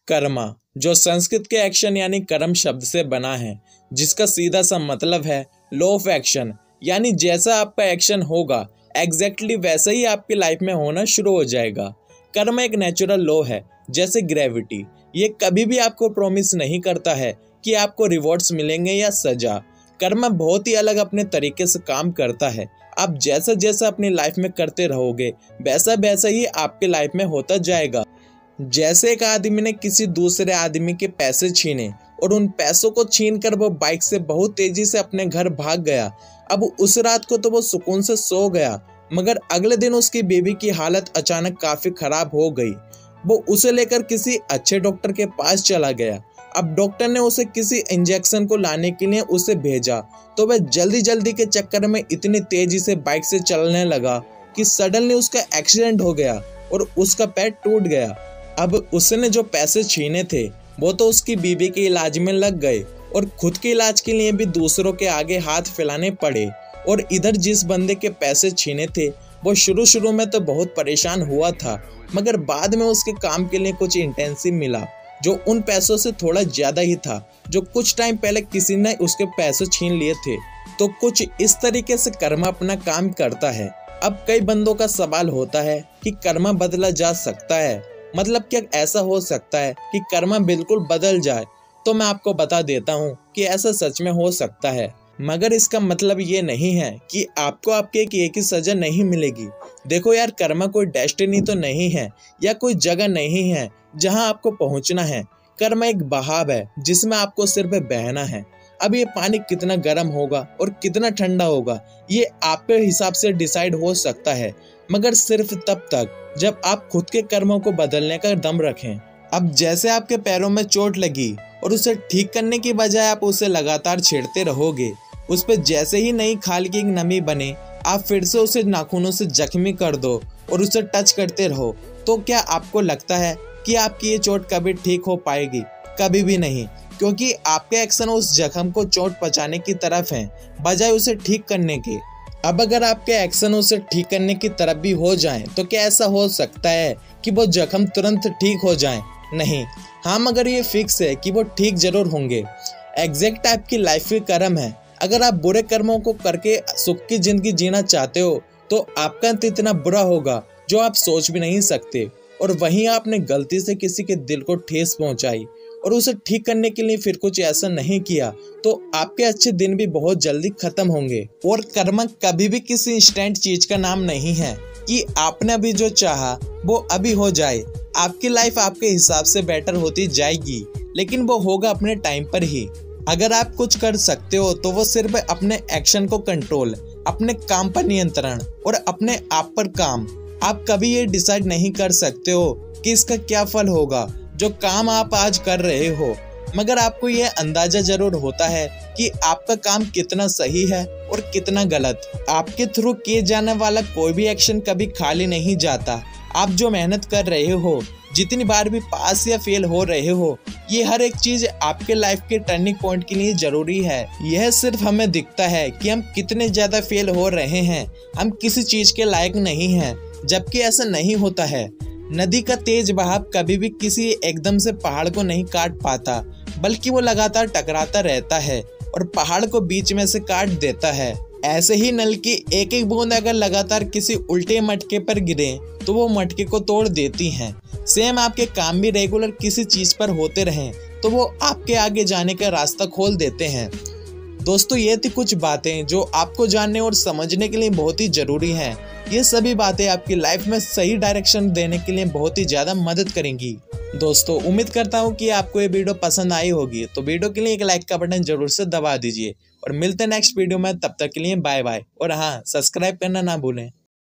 कर्मा, जो संस्कृत के एक्शन यानी कर्म शब्द से बना है, जिसका सीधा सा मतलब है लॉ ऑफ एक्शन, यानी जैसा आपका एक्शन होगा एग्जैक्टली वैसा ही आपकी लाइफ में होना शुरू हो जाएगा। कर्म एक नेचुरल लॉ है, जैसे ग्रेविटी। ये कभी भी आपको प्रॉमिस नहीं करता है कि आपको रिवॉर्ड्स मिलेंगे या सजा। कर्म बहुत ही अलग अपने तरीके से काम करता है। आप जैसा जैसा अपनी लाइफ में करते रहोगे वैसा वैसा ही आपके लाइफ में होता जाएगा। जैसे एक आदमी ने किसी दूसरे आदमी के पैसे छीने और उन पैसों को छीन कर वो बाइक से बहुत तेजी से अपने घर भाग गया। अब उस रात को तो वो सुकून से सो गया, मगर अगले दिन उसकी बीवी की हालत अचानक काफी खराब हो गई। वो उसे लेकर किसी अच्छे डॉक्टर के पास चला गया। अब डॉक्टर ने उसे किसी इंजेक्शन को लाने के लिए उसे भेजा, तो वह जल्दी जल्दी के चक्कर में इतनी तेजी से बाइक से चलने लगा कि सडनली उसका एक्सीडेंट हो गया और उसका पैर टूट गया। अब उसने जो पैसे छीने थे वो तो उसकी बीवी के इलाज में लग गए और खुद के इलाज के लिए भी दूसरों के आगे हाथ फैलाने पड़े। और इधर जिस बंदे के पैसे छीने थे वो शुरू में तो बहुत परेशान हुआ था, मगर बाद में उसके काम के लिए कुछ इंटेंसिव मिला जो उन पैसों से थोड़ा ज्यादा ही था, जो कुछ टाइम पहले किसी ने उसके पैसे छीन लिए थे। तो कुछ इस तरीके से कर्मा अपना काम करता है। अब कई बंदों का सवाल होता है कि कर्मा बदला जा सकता है, मतलब क्या ऐसा हो सकता है कि कर्मा बिल्कुल बदल जाए? तो मैं आपको बता देता हूँ कि ऐसा सच में हो सकता है, मगर इसका मतलब ये नहीं है कि आपको आपके एक ही सजा नहीं मिलेगी। देखो यार, कर्मा कोई डेस्टिनी तो नहीं है या कोई जगह नहीं है जहां आपको पहुंचना है। कर्मा एक बहाव है जिसमें आपको सिर्फ बहना है। अब ये पानी कितना गर्म होगा और कितना ठंडा होगा ये आपके हिसाब से डिसाइड हो सकता है, मगर सिर्फ तब तक जब आप खुद के कर्मों को बदलने का दम रखें। अब जैसे आपके पैरों में चोट लगी और उसे ठीक करने की बजाय आप उसे लगातार छेड़ते रहोगे, उस पर जैसे ही नई खाल की एक नमी बने आप फिर से उसे नाखूनों से जख्मी कर दो और उसे टच करते रहो, तो क्या आपको लगता है कि आपकी ये चोट कभी ठीक हो पाएगी? कभी भी नहीं, क्योंकि आपके एक्शन उस जख्म को चोट पहुंचाने की तरफ हैं बजाय उसे ठीक करने के। अब अगर आपके एक्शन उसे ठीक करने की तरफ भी हो जाएं, तो क्या ऐसा हो सकता है कि वो जख्म तुरंत ठीक हो जाएं? नहीं। हाँ, मगर ये फिक्स है कि वो ठीक जरूर होंगे। एग्जैक्ट आपकी लाइफ के कर्म है। अगर आप बुरे कर्मों को करके सुख की जिंदगी जीना चाहते हो तो आपका अंत इतना बुरा होगा जो आप सोच भी नहीं सकते। और वहीं आपने गलती से किसी के दिल को ठेस पहुंचाई और उसे ठीक करने के लिए फिर कुछ ऐसा नहीं किया, तो आपके अच्छे दिन भी बहुत जल्दी खत्म होंगे। और कर्म कभी भी किसी इंस्टेंट चीज का नाम नहीं है कि आपने अभी जो चाहा वो अभी हो जाए। आपकी लाइफ आपके हिसाब से बेटर होती जाएगी, लेकिन वो होगा अपने टाइम पर ही। अगर आप कुछ कर सकते हो तो वो सिर्फ अपने एक्शन को कंट्रोल, अपने काम पर नियंत्रण और अपने आप पर काम। आप कभी ये डिसाइड नहीं कर सकते हो कि इसका क्या फल होगा जो काम आप आज कर रहे हो, मगर आपको ये अंदाजा जरूर होता है कि आपका काम कितना सही है और कितना गलत। आपके थ्रू किए जाने वाला कोई भी एक्शन कभी खाली नहीं जाता। आप जो मेहनत कर रहे हो, जितनी बार भी पास या फेल हो रहे हो, ये हर एक चीज आपके लाइफ के टर्निंग पॉइंट के लिए जरूरी है। यह सिर्फ हमें दिखता है कि हम कितने ज्यादा फेल हो रहे हैं, हम किसी चीज के लायक नहीं हैं, जबकि ऐसा नहीं होता है। नदी का तेज बहाव कभी भी किसी एकदम से पहाड़ को नहीं काट पाता, बल्कि वो लगातार टकराता रहता है और पहाड़ को बीच में से काट देता है। ऐसे ही नल की एक एक बूंद अगर लगातार किसी उल्टे मटके पर गिरे तो वो मटके को तोड़ देती हैं। सेम आपके काम भी रेगुलर किसी चीज पर होते रहें तो वो आपके आगे जाने का रास्ता खोल देते हैं। दोस्तों, ये थी कुछ बातें जो आपको जानने और समझने के लिए बहुत ही जरूरी हैं। ये सभी बातें आपकी लाइफ में सही डायरेक्शन देने के लिए बहुत ही ज्यादा मदद करेंगी। दोस्तों, उम्मीद करता हूँ कि आपको ये वीडियो पसंद आई होगी, तो वीडियो के लिए एक लाइक का बटन जरूर से दबा दीजिए और मिलते हैं नेक्स्ट वीडियो में। तब तक के लिए बाय बाय। और हाँ, सब्सक्राइब करना ना भूलें।